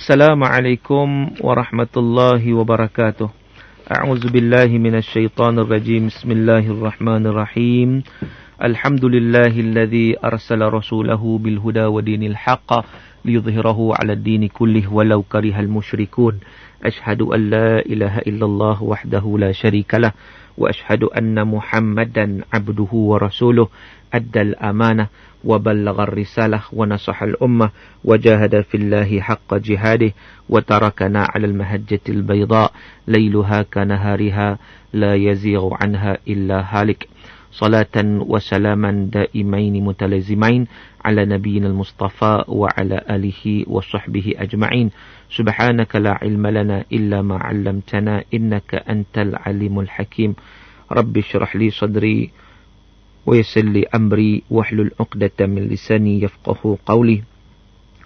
Assalamualaikum warahmatullahi wabarakatuh. A'udzu billahi minasyaitonir rajim. Bismillahirrahmanirrahim. Alhamdulillahilladzi arsala rasulahu bil huda wa dinil haqq liyudhhirahu 'alad dini kullih walau karihal musyrikun. Asyhadu an la ilaha illallah wahdahu la syarikalah wa asyhadu anna Muhammadan 'abduhu wa rasuluh. Addal amanah wa ballaghar risalah wa nasahal ummah wa jahada fillahi haqqa jihadih wa tarakana 'alal mahajjatil bayda lailuha kanahariha la yazighu 'anha illa halik. Salatan wa salaman daimain mutalazimain ala nabiyyina al-mustafa wa ala alihi wa sahbihi ajma'in. Subhanaka la ilma lana illa ma 'allamtana innaka antal alimul hakim. Rabbi shrah li sadri ويسر لي أمري واحلل عقدة من لساني يفقهوا قولي.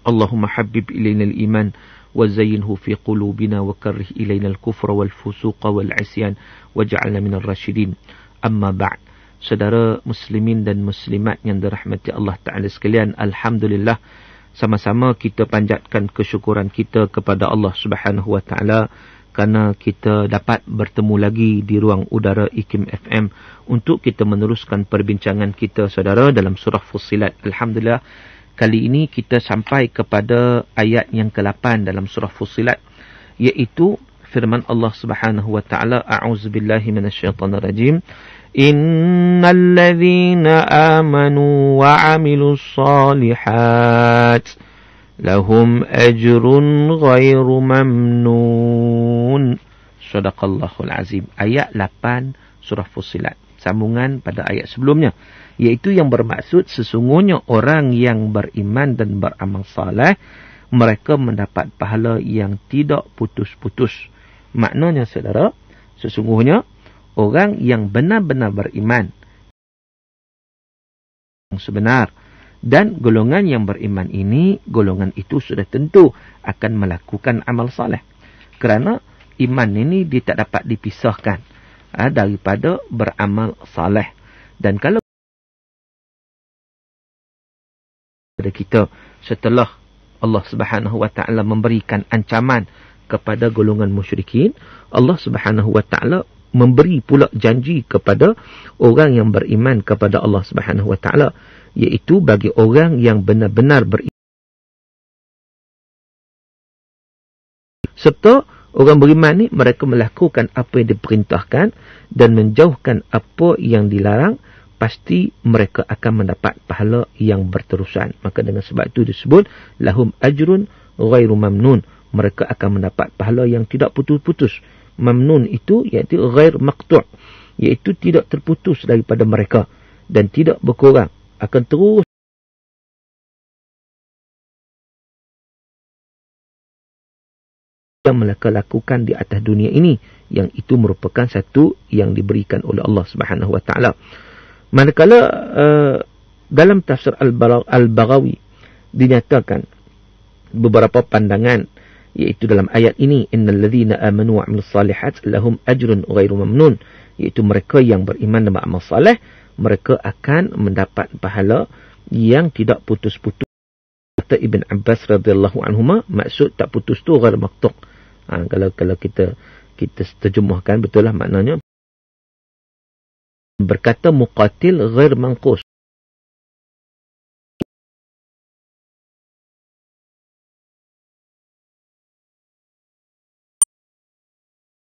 اللهم حبب إلينا الإيمان وزينه في قلوبنا وكره إلينا الكفر والفسوق والعصيان واجعلنا من الراشدين. أما بعد, saudara muslimin dan muslimat yang dirahmati Allah Ta'ala sekalian, alhamdulillah, sama-sama kita panjatkan kesyukuran kita kepada Allah Subhanahu wa Ta'ala kerana kita dapat bertemu lagi di ruang udara IKIM FM untuk kita meneruskan perbincangan kita, saudara, dalam surah Fussilat. Alhamdulillah, kali ini kita sampai kepada ayat yang ke-8 dalam surah Fussilat, iaitu firman Allah Subhanahu wa Ta'ala, a'udzubillahi minasyaitonir rajim. Innal ladzina amanu wa 'amilus shalihat lahum ajrun ghairu mamnun. Shadaqallahul azim. Ayat 8 surah Fussilat, sambungan pada ayat sebelumnya, iaitu yang bermaksud sesungguhnya orang yang beriman dan beramal saleh, mereka mendapat pahala yang tidak putus-putus. Maknanya, saudara, sesungguhnya orang yang benar-benar beriman yang sebenar, dan golongan yang beriman ini, golongan itu sudah tentu akan melakukan amal saleh. Kerana iman ini dia tak dapat dipisahkan daripada beramal saleh. Dan kalau kita setelah Allah Subhanahu wa Ta'ala memberikan ancaman kepada golongan musyrikin, Allah Subhanahu wa Ta'ala memberi pula janji kepada orang yang beriman kepada Allah Subhanahu wa Ta'ala, iaitu bagi orang yang benar-benar beriman serta orang beriman ni mereka melakukan apa yang diperintahkan dan menjauhkan apa yang dilarang, pasti mereka akan mendapat pahala yang berterusan. Maka dengan sebab itu disebut lahum ajrun ghairu mamnun, mereka akan mendapat pahala yang tidak putus-putus. Mamnun itu iaitu ghair maqtu', iaitu tidak terputus daripada mereka dan tidak berkurang, akan terus yang mereka lakukan di atas dunia ini, yang itu merupakan satu yang diberikan oleh Allah Subhanahu wa Ta'ala. Manakala dalam tafsir Al-Baghawi dinyatakan beberapa pandangan, iaitu dalam ayat ini, innal ladzina amanu wa 'amilus shalihat lahum ajrun ghairu mamnun, iaitu mereka yang beriman dan beramal saleh, mereka akan mendapat pahala yang tidak putus-putus. Kata Ibn Abbas radhiyallahu anhuma, maksud tak putus tu ghair maqtu'. Kalau kita terjemahkan betul lah maknanya. Berkata muqatil ghair manqus,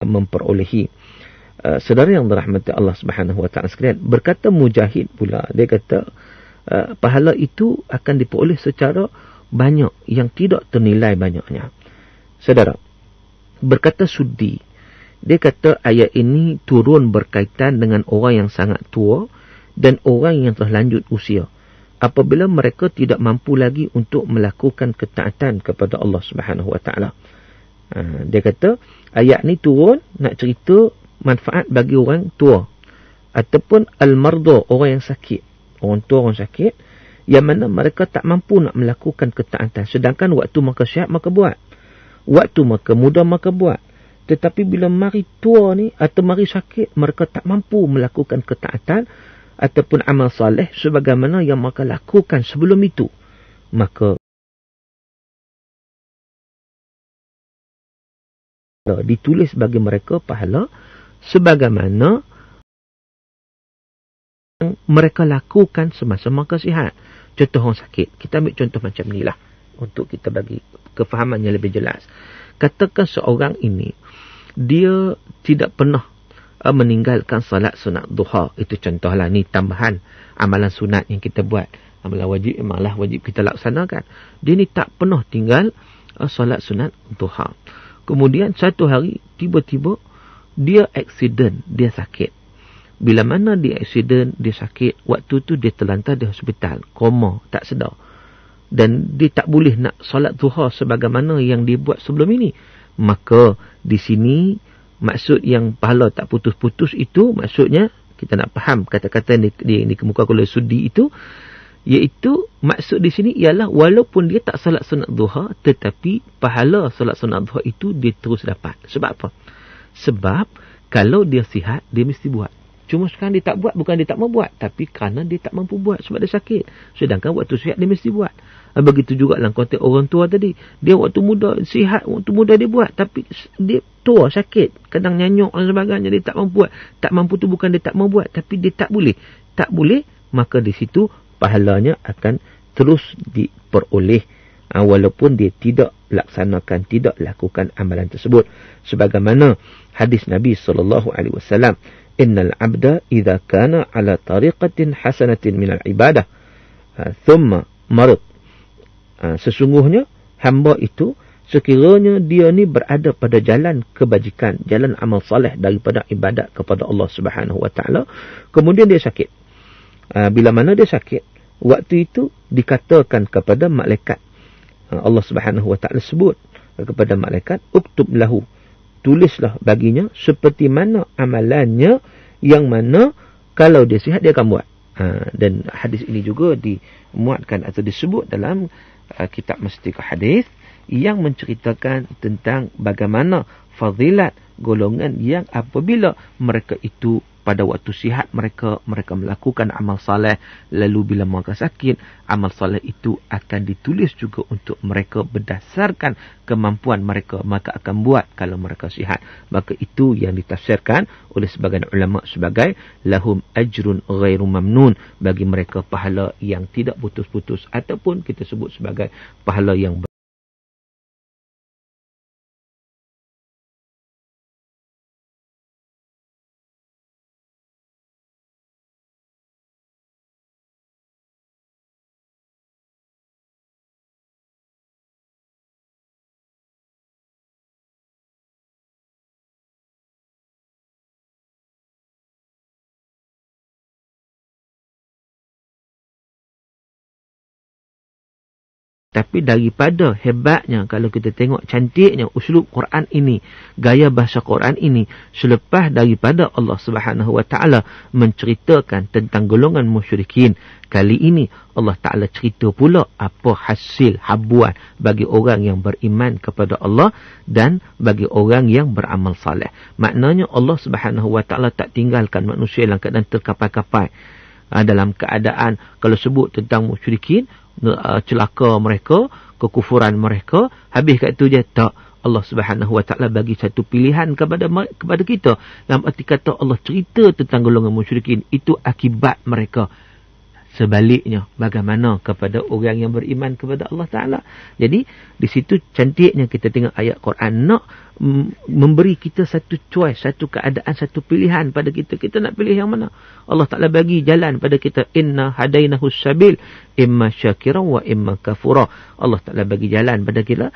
memperolehi. Saudara yang dirahmati Allah Subhanahu wa Ta'ala sekalian, berkata Mujahid pula, dia kata pahala itu akan diperoleh secara banyak yang tidak ternilai banyaknya. Saudara, berkata Suddi, dia kata ayat ini turun berkaitan dengan orang yang sangat tua dan orang yang telah lanjut usia, apabila mereka tidak mampu lagi untuk melakukan ketaatan kepada Allah Subhanahu wa Ta'ala. Dia kata ayat ni turun nak cerita manfaat bagi orang tua ataupun al-marda, orang yang sakit, orang tua, orang sakit, yang mana mereka tak mampu nak melakukan ketaatan, sedangkan waktu mereka sihat maka buat, waktu mereka muda maka buat, tetapi bila mari tua ni atau mari sakit, mereka tak mampu melakukan ketaatan ataupun amal saleh sebagaimana yang mereka lakukan sebelum itu. Maka ditulis bagi mereka pahala sebagaimana yang mereka lakukan semasa mereka sihat. Contoh orang sakit, kita ambil contoh macam ni lah untuk kita bagi kefahaman yang lebih jelas. Katakan seorang ini dia tidak pernah meninggalkan salat sunat duha. Itu contohlah, ni tambahan amalan sunat yang kita buat. Amalan wajib malah wajib kita laksanakan. Dia ni tak pernah tinggal salat sunat duha. Kemudian satu hari tiba-tiba dia accident, dia sakit. Bila mana dia accident, dia sakit, waktu tu dia terlantar di hospital, koma, tak sedar. Dan dia tak boleh nak solat duha sebagaimana yang dia buat sebelum ini. Maka di sini maksud yang pahala tak putus-putus itu, maksudnya kita nak faham kata-kata yang dikemukakan oleh Sudi itu, iaitu maksud di sini ialah walaupun dia tak solat sunat duha, tetapi pahala solat sunat duha itu dia terus dapat. Sebab apa? Sebab kalau dia sihat, dia mesti buat. Cuma sekarang dia tak buat, bukan dia tak mau buat, tapi kerana dia tak mampu buat sebab dia sakit. Sedangkan waktu sihat dia mesti buat. Begitu juga dalam konteks orang tua tadi. Dia waktu muda sihat, waktu muda dia buat, tapi dia tua sakit, kadang nyanyuk dan sebagainya, dia tak mampu buat. Tak mampu tu bukan dia tak mau buat, tapi dia tak boleh. Tak boleh, maka di situ pahalanya akan terus diperoleh walaupun dia tidak laksanakan, tidak lakukan amalan tersebut. Sebagaimana hadis Nabi SAW, innal abda idza kana ala tariqatin hasanatin minal ibadah thumma marid, sesungguhnya hamba itu sekiranya dia ni berada pada jalan kebajikan, jalan amal saleh daripada ibadat kepada Allah Subhanahu wa taala, kemudian dia sakit. Bila mana dia sakit, waktu itu dikatakan kepada malaikat, Allah Subhanahu wa taala sebut kepada malaikat, uktub lahu, tulislah baginya seperti mana amalannya yang mana kalau dia sihat dia akan buat. Dan hadis ini juga dimuatkan atau disebut dalam kitab Mastikah Hadis yang menceritakan tentang bagaimana fadilat golongan yang apabila mereka itu pada waktu sihat mereka melakukan amal saleh, lalu bila mereka sakit, amal saleh itu akan ditulis juga untuk mereka berdasarkan kemampuan mereka, maka akan buat kalau mereka sihat. Maka itu yang ditafsirkan oleh sebagian ulama sebagai lahum ajrun ghairu mamnun, bagi mereka pahala yang tidak putus-putus, ataupun kita sebut sebagai pahala yang Tapi daripada hebatnya, kalau kita tengok cantiknya uslub Quran ini, gaya bahasa Quran ini, selepas daripada Allah Subhanahu wa taala menceritakan tentang golongan musyrikin, kali ini Allah Taala cerita pula apa hasil habuan bagi orang yang beriman kepada Allah dan bagi orang yang beramal saleh. Maknanya Allah Subhanahu wa taala tak tinggalkan manusia dalam keadaan terkapai-kapai. Dalam keadaan kalau sebut tentang musyrikin, celaka mereka, kekufuran mereka, habis kat itu je, tak. Allah Subhanahu wa taala bagi satu pilihan kepada kita. Dalam arti kata Allah cerita tentang golongan musyrikin, itu akibat mereka. Sebaliknya, bagaimana kepada orang yang beriman kepada Allah Ta'ala. Jadi, di situ cantiknya kita tengok ayat Quran nak memberi kita satu choice, satu keadaan, satu pilihan pada kita. Kita nak pilih yang mana? Allah Ta'ala bagi jalan pada kita. Inna hadainahu sabil, imma syakiran wa imma kafura. Allah Ta'ala bagi jalan pada kita,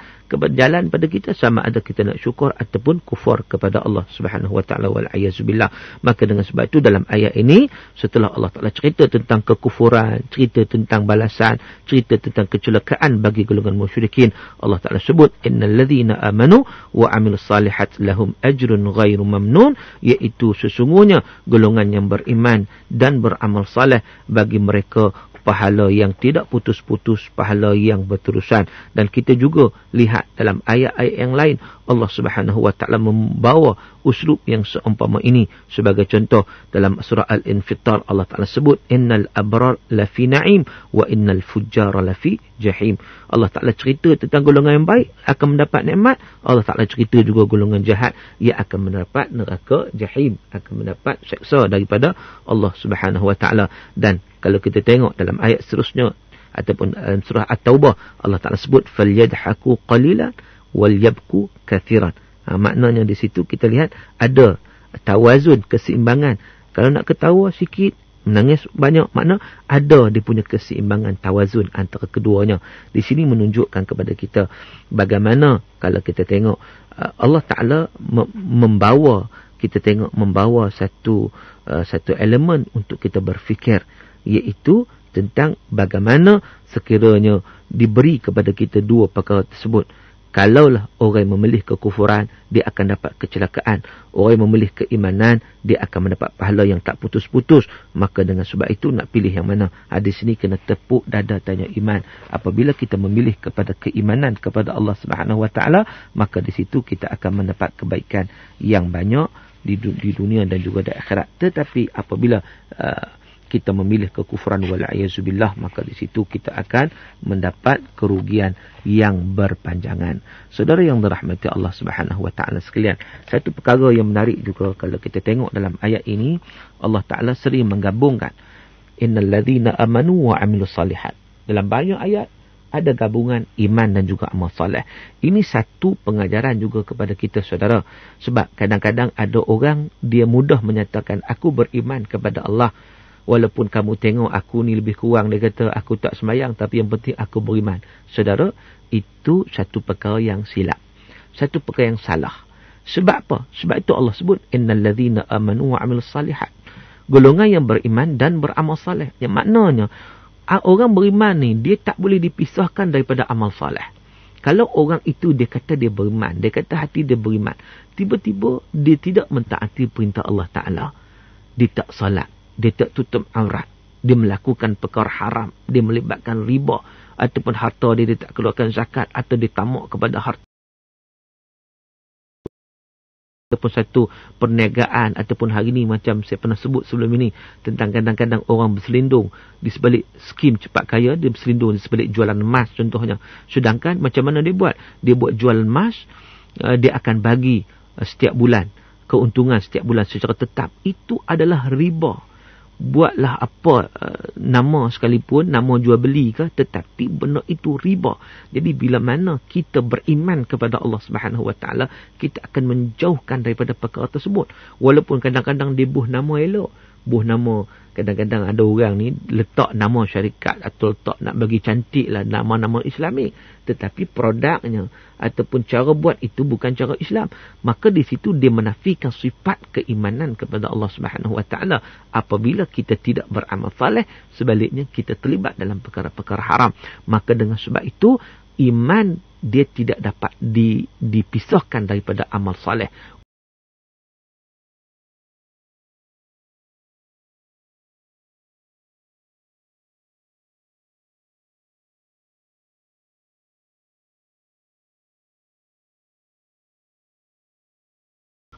jalan pada kita sama ada kita nak syukur ataupun kufur kepada Allah Subhanahu wa taala, wal a'yazubillah. Maka dengan sebab itu dalam ayat ini, setelah Allah Ta'ala cerita tentang kekufuran, cerita tentang balasan, cerita tentang kecelakaan bagi golongan musyrikin, Allah Ta'ala sebut innal ladzina amanu wa amilus salihat lahum ajrun ghairu mamnun, iaitu sesungguhnya golongan yang beriman dan beramal saleh, bagi mereka pahala yang tidak putus-putus, pahala yang berterusan. Dan kita juga lihat dalam ayat-ayat yang lain, Allah Subhanahu wa taala membawa uslub yang seumpama ini. Sebagai contoh, dalam surah Al-Infitar, Allah Taala sebut, innal abrar lafi na'im wa innal fujjara lafi jahim. Allah Taala cerita tentang golongan yang baik akan mendapat nikmat. Allah Taala cerita juga golongan jahat ia akan mendapat neraka jahim, akan mendapat seksa daripada Allah Subhanahu wa taala. Dan kalau kita tengok dalam ayat seterusnya ataupun dalam surah At-Taubah, Allah Taala sebut falyadhaku qalilan walyabku kathiran. Maknanya di situ kita lihat ada tawazun, keseimbangan. Kalau nak ketawa sikit, menangis banyak, makna ada dia punya keseimbangan, tawazun antara keduanya. Di sini menunjukkan kepada kita bagaimana kalau kita tengok Allah Ta'ala membawa, kita tengok membawa satu elemen untuk kita berfikir, iaitu tentang bagaimana sekiranya diberi kepada kita dua perkara tersebut. Kalaulah orang yang memilih kekufuran, dia akan dapat kecelakaan. Orang yang memilih keimanan, dia akan mendapat pahala yang tak putus-putus. Maka dengan sebab itu nak pilih yang mana? Di sini kena tepuk dada tanya iman. Apabila kita memilih kepada keimanan kepada Allah Subhanahu wa taala, maka di situ kita akan mendapat kebaikan yang banyak di dunia dan juga di akhirat. Tetapi apabila kita memilih kekufuran wal'ayazubillah, maka di situ kita akan mendapat kerugian yang berpanjangan. Saudara yang dirahmati Allah Subhanahu wa taala sekalian, satu perkara yang menarik juga kalau kita tengok dalam ayat ini, Allah Taala sering menggabungkan innal ladzina amanu wa amilus salihat. Dalam banyak ayat ada gabungan iman dan juga amal soleh. Ini satu pengajaran juga kepada kita, saudara. Sebab kadang-kadang ada orang dia mudah menyatakan aku beriman kepada Allah, walaupun kamu tengok aku ni lebih kurang, dia kata aku tak sembahyang, tapi yang penting aku beriman. Saudara, itu satu perkara yang silap, satu perkara yang salah. Sebab apa? Sebab itu Allah sebut innal ladzina amanu wa amilus salihat, golongan yang beriman dan beramal saleh. Yang maknanya orang beriman ni dia tak boleh dipisahkan daripada amal saleh. Kalau orang itu dia kata dia beriman, dia kata hati dia beriman, tiba-tiba dia tidak mentaati perintah Allah Ta'ala, dia tak salat, dia tak tutup aurat, dia melakukan perkara haram, dia melibatkan riba, ataupun harta dia tak keluarkan zakat, atau dia tamak kepada harta, ataupun satu perniagaan, ataupun hari ini macam saya pernah sebut sebelum ini tentang kadang-kadang orang berselindung di sebalik skim cepat kaya, dia berselindung di sebalik jualan emas contohnya. Sedangkan macam mana dia buat? Dia buat jualan emas, dia akan bagi setiap bulan keuntungan setiap bulan secara tetap. Itu adalah riba. Buatlah apa nama sekalipun, nama jual beli ke, tetapi benda itu riba. Jadi bila mana kita beriman kepada Allah Subhanahu wa taala, kita akan menjauhkan daripada perkara tersebut. Walaupun kadang-kadang dia buh nama elok, buh nama, kadang-kadang ada orang ni letak nama syarikat atau letak nak bagi cantik lah nama-nama Islamik, tetapi produknya ataupun cara buat itu bukan cara Islam. Maka di situ dia menafikan sifat keimanan kepada Allah Subhanahu wa taala. Apabila kita tidak beramal saleh, sebaliknya kita terlibat dalam perkara-perkara haram. Maka dengan sebab itu iman dia tidak dapat dipisahkan daripada amal saleh.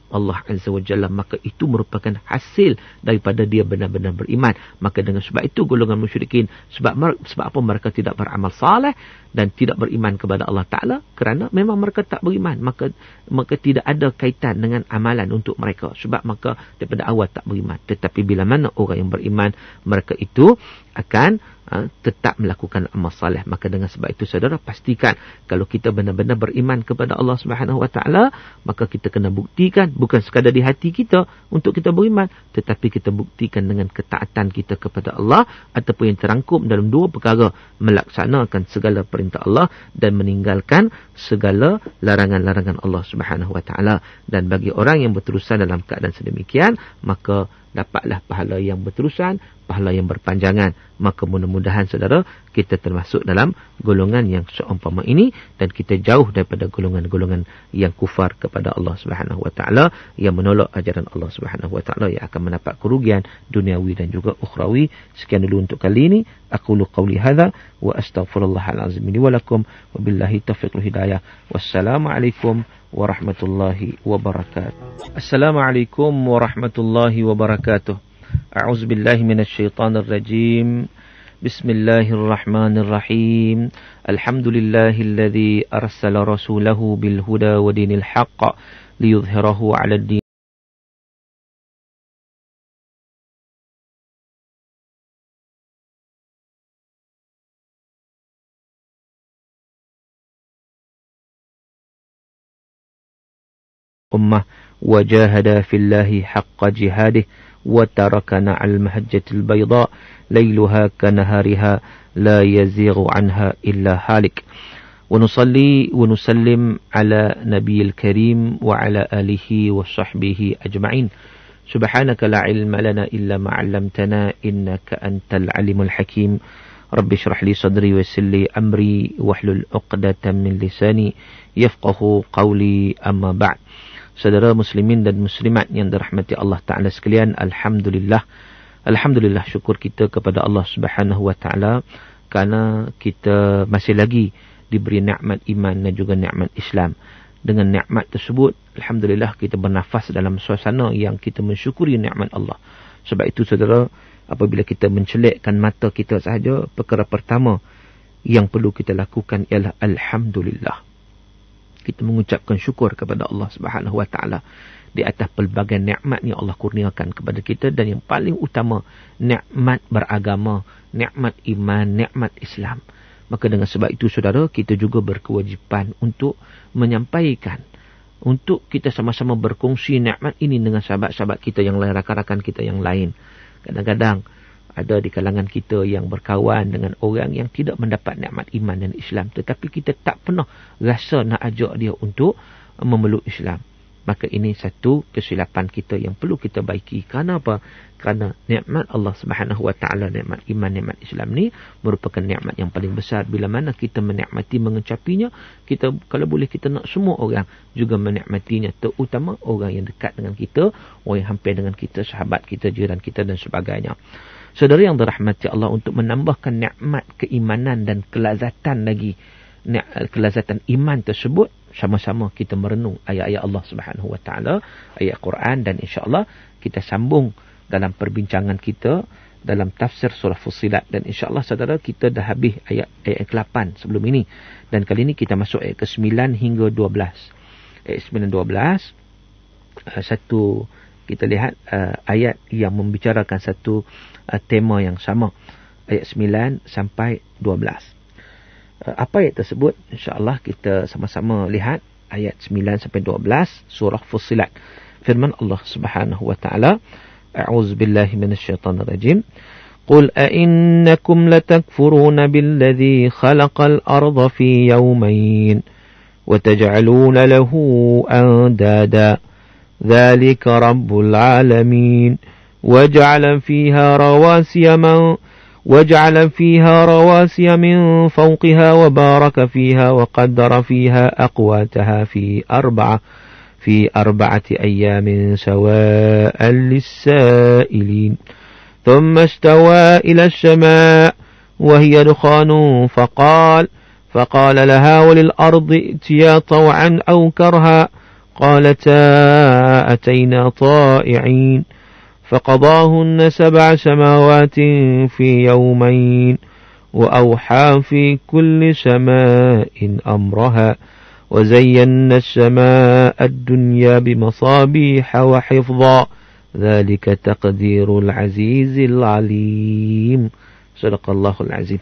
Allah Azza wa Jalla, maka itu merupakan hasil daripada dia benar-benar beriman. Maka dengan sebab itu golongan musyrikin, sebab apa mereka tidak beramal saleh dan tidak beriman kepada Allah Ta'ala? Kerana memang mereka tak beriman, maka tidak ada kaitan dengan amalan untuk mereka. Sebab maka daripada awal tak beriman. Tetapi bila mana orang yang beriman, mereka itu akan tetap melakukan amal saleh. Maka dengan sebab itu saudara, pastikan kalau kita benar-benar beriman kepada Allah Subhanahu wa taala, maka kita kena buktikan bukan sekadar di hati kita untuk kita beriman, tetapi kita buktikan dengan ketaatan kita kepada Allah, ataupun yang terangkum dalam dua perkara, melaksanakan segala perintah Allah dan meninggalkan segala larangan-larangan Allah Subhanahu wa taala. Dan bagi orang yang berterusan dalam keadaan sedemikian, maka dapatlah pahala yang berterusan, pahala yang berpanjangan. Maka mudah-mudahan saudara, kita termasuk dalam golongan yang seumpama ini, dan kita jauh daripada golongan-golongan yang kufar kepada Allah Subhanahu Wa Taala, yang menolak ajaran Allah Subhanahu Wa Taala, yang akan mendapat kerugian duniawi dan juga ukhrawi. Sekian dulu untuk kali ini. Aqulu qawli hadza wa astaghfirullahal azim li wa lakum, wabillahi taufiq wal hidayah. Wassalamualaikum warahmatullahi wabarakatuh. Assalamualaikum warahmatullahi wabarakatuh. A'udzu billahi minasyaitonir rajim. Bismillahirrahmanirrahim. Alhamdulillahilladzi arsala rasulahu bil huda wa dinil haqq liyudhhirahu 'alad din ummah wa jahada fillahi haqqa jihadih wa tarakana al mahajjatil bayda lailuha kanahariha la yazighu anha illa halik. Wa nusalli wa nusallim ala nabiyil karim wa ala alihi wa sahbihi ajma'in. Subhanaka la ilma lana illa ma 'allamtana innaka antal alimul hakim. Rabbi shrah li sadri wa yassir li amri wahlul 'uqdatam min lisani yafqahu qawli, amma ba'd. Saudara muslimin dan muslimat yang dirahmati Allah Ta'ala sekalian, Alhamdulillah. Alhamdulillah, syukur kita kepada Allah Subhanahu Wa Ta'ala kerana kita masih lagi diberi nikmat iman dan juga nikmat Islam. Dengan nikmat tersebut, Alhamdulillah, kita bernafas dalam suasana yang kita mensyukuri nikmat Allah. Sebab itu saudara, apabila kita mencelikkan mata kita sahaja, perkara pertama yang perlu kita lakukan ialah Alhamdulillah. Kita mengucapkan syukur kepada Allah Subhanahu Wa Taala di atas pelbagai nikmat yang Allah kurniakan kepada kita, dan yang paling utama nikmat beragama, nikmat iman, nikmat Islam. Maka dengan sebab itu saudara, kita juga berkewajipan untuk menyampaikan, untuk kita sama-sama berkongsi nikmat ini dengan sahabat-sahabat kita yang lain, rakan-rakan kita yang lain. Kadang-kadang ada di kalangan kita yang berkawan dengan orang yang tidak mendapat nikmat iman dan Islam, tetapi kita tak pernah rasa nak ajak dia untuk memeluk Islam. Maka ini satu kesilapan kita yang perlu kita baiki. Kerana apa? Kerana nikmat Allah Subhanahu Wa Taala, nikmat iman, nikmat Islam ni merupakan nikmat yang paling besar. Bila mana kita menikmati, mengecapinya, kita kalau boleh kita nak semua orang juga menikmatinya, terutama orang yang dekat dengan kita, orang yang hampir dengan kita, sahabat kita, jiran kita dan sebagainya. Saudara yang dirahmati Allah, untuk menambahkan nikmat keimanan dan kelazatan lagi, kelazatan iman tersebut, sama-sama kita merenung ayat-ayat Allah Subhanahu Wa Taala, ayat Quran, dan insya-Allah kita sambung dalam perbincangan kita dalam tafsir surah Fussilat, dan insya-Allah saudara, kita dah habis ayat ke-8 sebelum ini, dan kali ini kita masuk ayat ke-9 hingga 12. Ayat 9 12, satu kita lihat ayat yang membicarakan satu tema yang sama, ayat 9 sampai 12. Apa ayat tersebut? InsyaAllah kita sama-sama lihat ayat 9 sampai 12 surah Fussilat. Firman Allah Subhanahu Wa Ta'ala, A'udzu billahi minasyaitonir rajim. Qul a'innakum latakfuruna billadhi khalaqal arda fi yawmayn wa taj'aluna lahu andada ذلك رب العالمين وجعل فيها رواسي من فوقها وبارك فيها وقدر فيها أقواتها في أربعة أيام سواء للسائلين ثم استوى إلى السماء وهي دخان فقال لها وللأرض ائتيا طوعا أو كرها قالتا أتينا طائعين فقضاهن 7 سماوات في يومين وأوحى في كل سماء أمرها وزينا السماء الدنيا بمصابيح وحفظا ذلك تقدير العزيز العليم. صدق الله العظيم.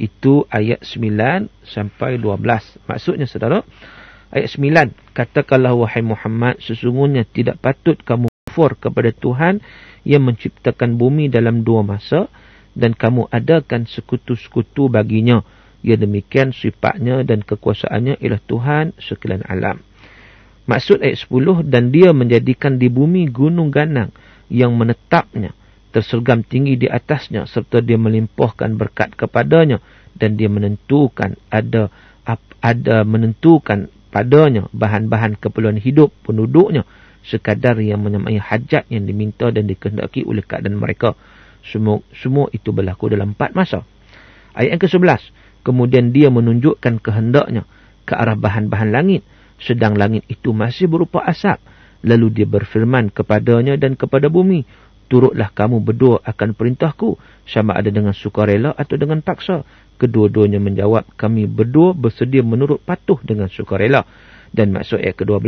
Itu ayat 9 sampai 12. Maksudnya saudara, ayat 9, katakanlah wahai Muhammad, sesungguhnya tidak patut kamu kufur kepada Tuhan yang menciptakan bumi dalam 2 masa dan kamu adakan sekutu-sekutu baginya. Ya, demikian sifatnya dan kekuasaannya ialah Tuhan sekalian alam. Maksud ayat 10, dan dia menjadikan di bumi gunung ganang yang menetapnya, tersergam tinggi di atasnya, serta dia melimpahkan berkat kepadanya, dan dia menentukan menentukan padanya bahan-bahan keperluan hidup penduduknya sekadar yang menyamai hajat yang diminta dan dikehendaki oleh keadaan mereka. Semua itu berlaku dalam 4 masa. Ayat yang ke-11, kemudian dia menunjukkan kehendaknya ke arah bahan-bahan langit, sedang langit itu masih berupa asap. Lalu dia berfirman kepadanya dan kepada bumi, turutlah kamu berdua akan perintahku, sama ada dengan sukarela atau dengan paksa. Kedua-duanya menjawab, kami berdua bersedia menurut patuh dengan sukarela. Dan maksud ayat ke-12,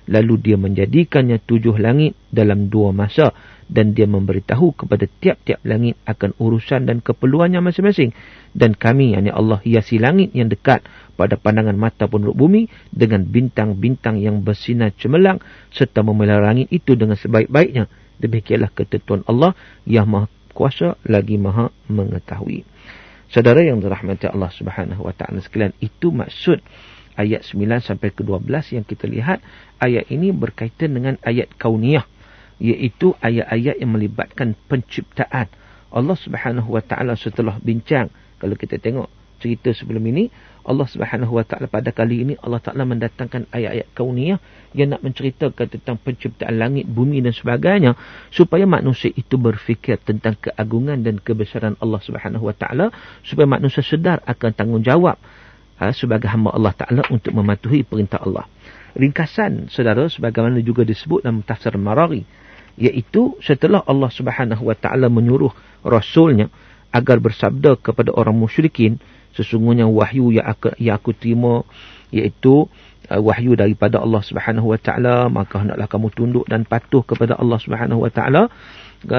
lalu dia menjadikannya 7 langit dalam 2 masa, dan dia memberitahu kepada tiap-tiap langit akan urusan dan keperluannya masing-masing. Dan kami, yakni Allah, hiasi langit yang dekat pada pandangan mata penduduk bumi dengan bintang-bintang yang bersinar cemerlang, serta memelihara langit itu dengan sebaik-baiknya. Demikianlah ketentuan Allah yang maha kuasa lagi maha mengetahui. Saudara yang dirahmati Allah Subhanahu wa taala sekalian, itu maksud ayat 9 sampai ke 12 yang kita lihat. Ayat ini berkaitan dengan ayat kauniyah, iaitu ayat-ayat yang melibatkan penciptaan. Allah Subhanahu wa taala setelah bincang, kalau kita tengok cerita sebelum ini, Allah Subhanahu wa taala pada kali ini Allah Taala mendatangkan ayat-ayat kauniyah yang nak menceritakan tentang penciptaan langit, bumi dan sebagainya, supaya manusia itu berfikir tentang keagungan dan kebesaran Allah Subhanahu wa taala, supaya manusia sedar akan tanggungjawab sebagai hamba Allah Taala untuk mematuhi perintah Allah. Ringkasan, saudara, sebagaimana juga disebut dalam tafsir Maraghi, iaitu setelah Allah Subhanahu wa taala menyuruh rasulnya agar bersabda kepada orang musyrikin, sesungguhnya wahyu yang aku terima, iaitu wahyu daripada Allah Subhanahu wa taala, maka hendaklah kamu tunduk dan patuh kepada Allah Subhanahu wa taala.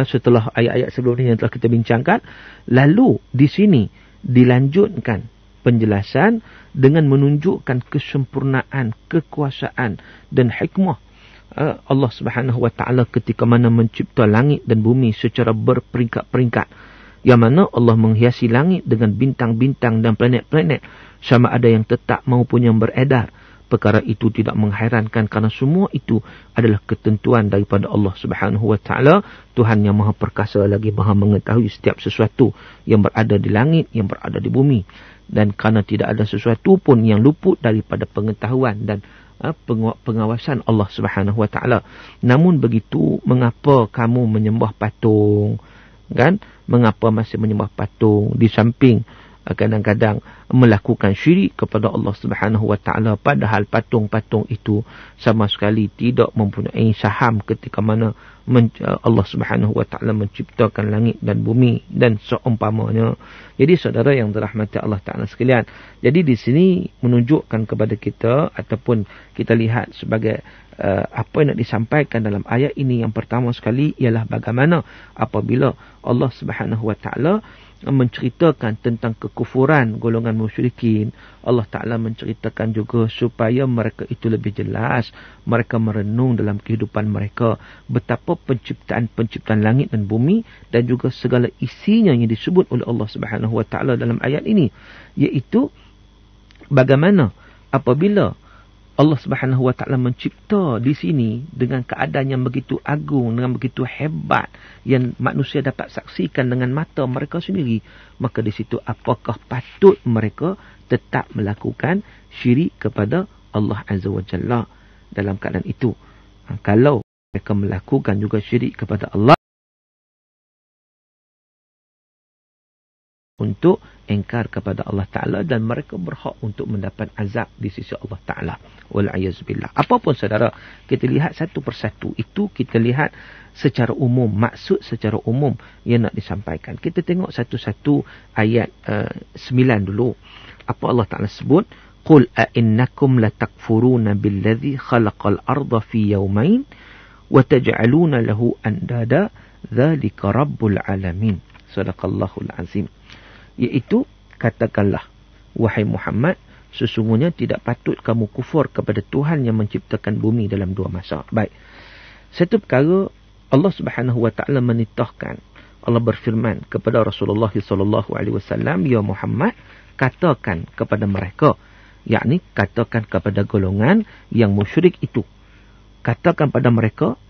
Setelah ayat-ayat sebelum ini yang telah kita bincangkan, lalu di sini dilanjutkan penjelasan dengan menunjukkan kesempurnaan, kekuasaan dan hikmah Allah Subhanahu wa taala ketika mana mencipta langit dan bumi secara berperingkat-peringkat, yang mana Allah menghiasi langit dengan bintang-bintang dan planet-planet, sama ada yang tetap maupun yang beredar. Perkara itu tidak mengherankan kerana semua itu adalah ketentuan daripada Allah Subhanahu wa taala, Tuhan yang Maha Perkasa lagi Maha mengetahui setiap sesuatu yang berada di langit, yang berada di bumi. Dan kerana tidak ada sesuatu pun yang luput daripada pengetahuan dan pengawasan Allah Subhanahu wa taala. Namun begitu, mengapa kamu menyembah patung? Kan? Mengapa masih menyembah patung di samping kadang-kadang melakukan syirik kepada Allah Subhanahu wa taala, padahal patung-patung itu sama sekali tidak mempunyai saham ketika mana Allah Subhanahu wa taala menciptakan langit dan bumi dan seumpamanya. Jadi saudara yang dirahmati Allah Taala sekalian, jadi di sini menunjukkan kepada kita ataupun kita lihat sebagai apa yang nak disampaikan dalam ayat ini. Yang pertama sekali ialah bagaimana apabila Allah Subhanahu wa taala menceritakan tentang kekufuran golongan musyrikin, Allah Ta'ala menceritakan juga supaya mereka itu lebih jelas, mereka merenung dalam kehidupan mereka betapa penciptaan langit dan bumi dan juga segala isinya yang disebut oleh Allah Subhanahu wa taala dalam ayat ini, iaitu bagaimana apabila Allah Subhanahu wa taala mencipta di sini dengan keadaan yang begitu agung, dengan begitu hebat yang manusia dapat saksikan dengan mata mereka sendiri, maka di situ apakah patut mereka tetap melakukan syirik kepada Allah Azza wa Jalla dalam keadaan itu? Kalau mereka melakukan juga syirik kepada Allah untuk engkar kepada Allah Ta'ala, dan mereka berhak untuk mendapat azab di sisi Allah Ta'ala. Wal'ayazubillah. Apapun saudara, kita lihat satu persatu. Itu kita lihat secara umum, maksud secara umum yang nak disampaikan. Kita tengok satu-satu ayat 9 dulu. Apa Allah Ta'ala sebut? Qul a'innakum latakfuruna billadhi khalaqal arda fi yawmain wa taj'aluna lahu andada dhalika rabbul alamin. Sadaqallahul azim. Iaitu, katakanlah, wahai Muhammad, sesungguhnya tidak patut kamu kufur kepada Tuhan yang menciptakan bumi dalam 2 masa. Baik. Satu perkara, Allah Subhanahu wa taala menitahkan, Allah berfirman kepada Rasulullah sallallahu alaihi wasallam, ya Muhammad, katakan kepada mereka, yakni katakan kepada golongan yang musyrik itu, katakan pada mereka,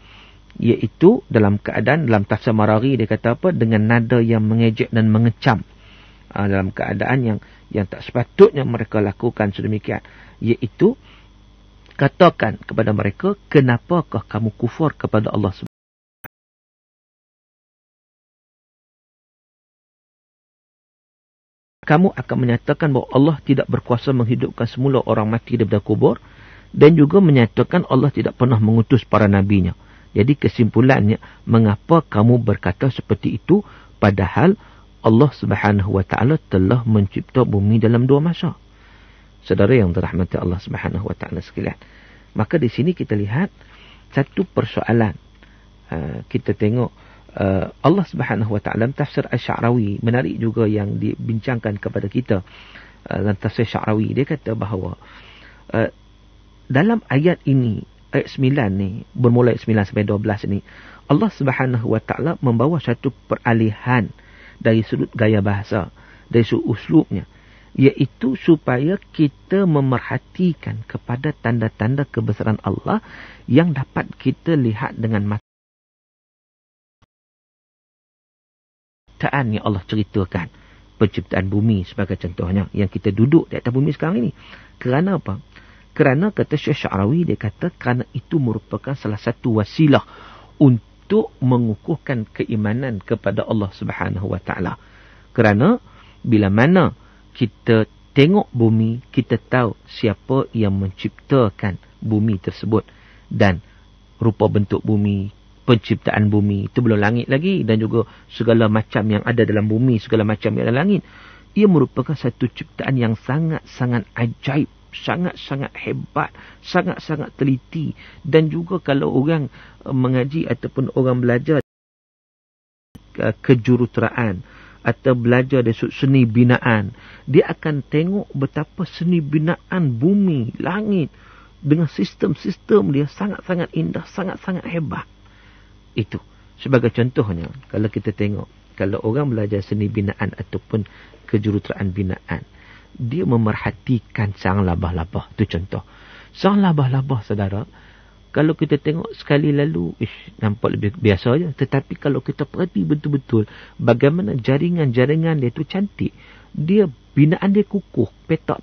Iaitu dalam keadaan, dalam tafsir Maraghi dia kata apa? Dengan nada yang mengejek dan mengecam. Dalam keadaan yang tak sepatutnya mereka lakukan sedemikian. Iaitu, katakan kepada mereka, kenapakah kamu kufur kepada Allah SWT? Kamu akan menyatakan bahawa Allah tidak berkuasa menghidupkan semula orang mati daripada kubur, dan juga menyatakan Allah tidak pernah mengutus para nabinya. Jadi kesimpulannya, mengapa kamu berkata seperti itu padahal Allah Subhanahu Wa Taala telah mencipta bumi dalam 2 masa. Saudara yang dirahmati Allah Subhanahu Wa Taala sekalian. Maka di sini kita lihat satu persoalan. Kita tengok Allah Subhanahu Wa Taala tafsir Asy-Sya'rawi menarik juga yang dibincangkan kepada kita. Dalam tafsir Sya'rawi dia kata bahawa dalam ayat ini, ayat 9 ni, bermula ayat 9 sampai 12 ni, Allah Subhanahu Wa Taala membawa satu peralihan dari sudut gaya bahasa, dari sudut uslubnya, iaitu supaya kita memerhatikan kepada tanda-tanda kebesaran Allah yang dapat kita lihat dengan mata yang Allah ceritakan. Penciptaan bumi sebagai contohnya, yang kita duduk di atas bumi sekarang ini. Kerana apa? Kerana kata Syekh Sya'rawi, dia kata kerana itu merupakan salah satu wasilah untuk mengukuhkan keimanan kepada Allah Subhanahu Wa Taala. Kerana bila mana kita tengok bumi, kita tahu siapa yang menciptakan bumi tersebut dan rupa bentuk bumi, penciptaan bumi, itu belum langit lagi, dan juga segala macam yang ada dalam bumi, segala macam yang ada dalam langit. Ia merupakan satu ciptaan yang sangat-sangat ajaib, sangat-sangat hebat, sangat-sangat teliti. Dan juga kalau orang mengaji ataupun orang belajar kejuruteraan atau belajar dari seni binaan, dia akan tengok betapa seni binaan bumi, langit dengan sistem-sistem dia sangat-sangat indah, sangat-sangat hebat. Itu sebagai contohnya, kalau kita tengok, kalau orang belajar seni binaan ataupun kejuruteraan binaan, dia memerhatikan sarang labah-labah. Itu contoh. Sarang labah-labah, saudara, kalau kita tengok sekali lalu, nampak lebih biasa je. Tetapi kalau kita perhati betul-betul bagaimana jaringan-jaringan dia tu cantik, dia binaan dia kukuh, petak,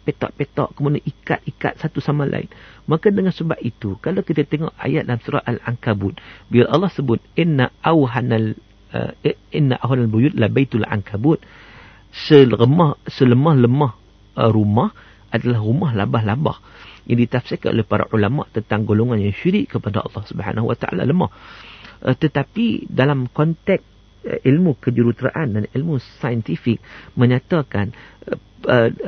kemudian ikat satu sama lain. Maka dengan sebab itu, kalau kita tengok ayat dalam surah Al-Ankabut, bila Allah sebut inna awhanal buyut la baitul ankabut, selemah-lemah rumah adalah rumah labah-labah. Yang ditafsirkan oleh para ulama tentang golongan yang syirik kepada Allah Subhanahu Wa Taala lemah. Tetapi dalam konteks ilmu kejuruteraan dan ilmu saintifik menyatakan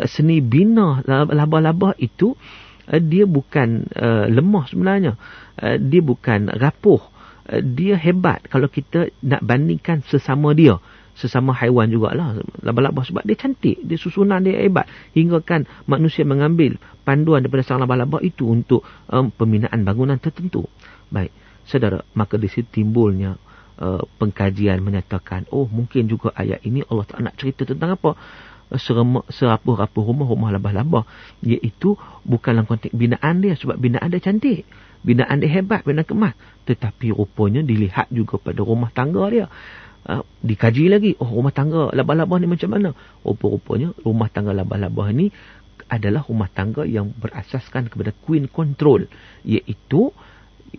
seni bina labah-labah itu dia bukan lemah sebenarnya. Dia bukan rapuh. Dia hebat kalau kita nak bandingkan sesama dia. Sesama haiwan jugalah labah-labah, sebab dia cantik, dia susunan dia hebat, hingga kan manusia mengambil panduan daripada sarang labah-labah itu untuk pembinaan bangunan tertentu. Baik, saudara, maka di situ timbulnya pengkajian menyatakan, oh mungkin juga ayat ini Allah tak nak cerita tentang apa? Serapuh-rapuh rumah labah-labah, iaitu bukan dalam konteks binaan dia, sebab binaan dia cantik, binaan dia hebat, binaan kemas, tetapi rupanya dilihat juga pada rumah tangga dia. Dikaji lagi, oh rumah tangga labah-labah ni macam mana? Rupa-rupanya rumah tangga labah-labah ni adalah rumah tangga yang berasaskan kepada queen control, iaitu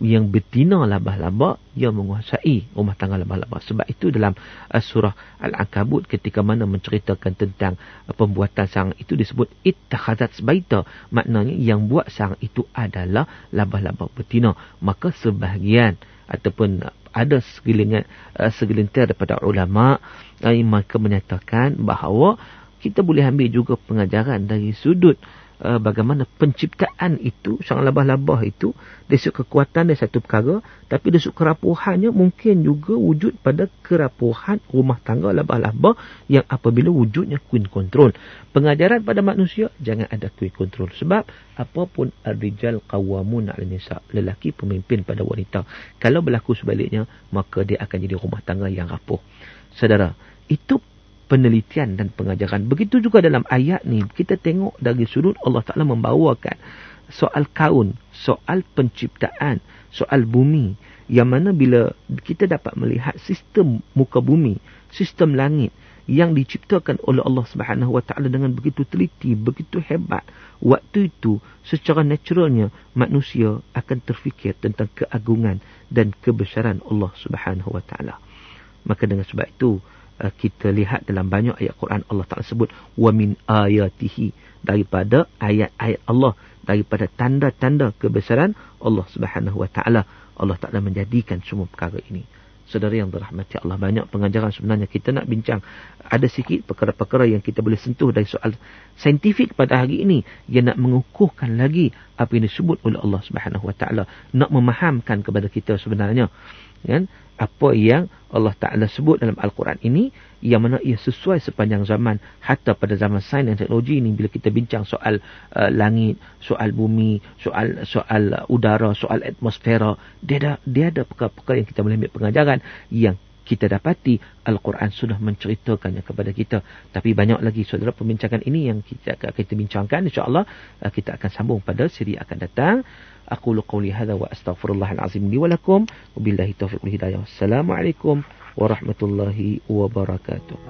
yang betina labah-labah yang menguasai rumah tangga labah-labah. Sebab itu dalam surah Al-Ankabut ketika mana menceritakan tentang pembuatan sarang itu disebut ittakhazat baita, maknanya yang buat sarang itu adalah labah-labah betina. Maka sebahagian ataupun ada segelintir daripada ulama maka menyatakan bahawa kita boleh ambil juga pengajaran dari sudut bagaimana penciptaan itu, sarang labah-labah itu, dari sudut kekuatan dia satu perkara, tapi dari sudut kerapuhannya mungkin juga wujud pada kerapuhan rumah tangga labah-labah yang apabila wujudnya queen control. Pengajaran pada manusia, jangan ada queen control. Sebab apapun ar-rijal qawwamun 'ala nisa, lelaki pemimpin pada wanita. Kalau berlaku sebaliknya, maka dia akan jadi rumah tangga yang rapuh. Saudara, itu penelitian dan pengajaran. Begitu juga dalam ayat ni, kita tengok dari sudut Allah Ta'ala membawakan soal kaun, soal penciptaan, soal bumi, yang mana bila kita dapat melihat sistem muka bumi, sistem langit yang diciptakan oleh Allah Subhanahu Wa Taala dengan begitu teliti, begitu hebat, waktu itu secara naturalnya manusia akan terfikir tentang keagungan dan kebesaran Allah Subhanahu Wa Taala. Maka dengan sebab itu kita lihat dalam banyak ayat Quran Allah Taala sebut wa min ayatihi, daripada ayat-ayat Allah, daripada tanda-tanda kebesaran Allah Subhanahu Wa Taala. Allah Taala menjadikan semua perkara ini. Saudara yang dirahmati Allah, banyak pengajaran sebenarnya kita nak bincang. Ada sikit perkara-perkara yang kita boleh sentuh dari soal saintifik pada hari ini, yang nak mengukuhkan lagi apa yang disebut oleh Allah Subhanahu Wa Taala, nak memahamkan kepada kita sebenarnya kan apa yang Allah Ta'ala sebut dalam Al-Quran ini, yang mana ia sesuai sepanjang zaman, hatta pada zaman sains dan teknologi ini. Bila kita bincang soal langit, soal bumi, soal udara, soal atmosfera, dia ada perkara-perkara yang kita boleh ambil pengajaran, yang kita dapati Al-Quran sudah menceritakannya kepada kita. Tapi banyak lagi saudara pembincangan ini yang kita bincangkan. InsyaAllah kita akan sambung pada siri akan datang. Aqulu qawli hadha wa astaghfirullahal azim li wa lakum. Wabillahi taufiq wal hidayah. Wassalamualaikum warahmatullahi wabarakatuh.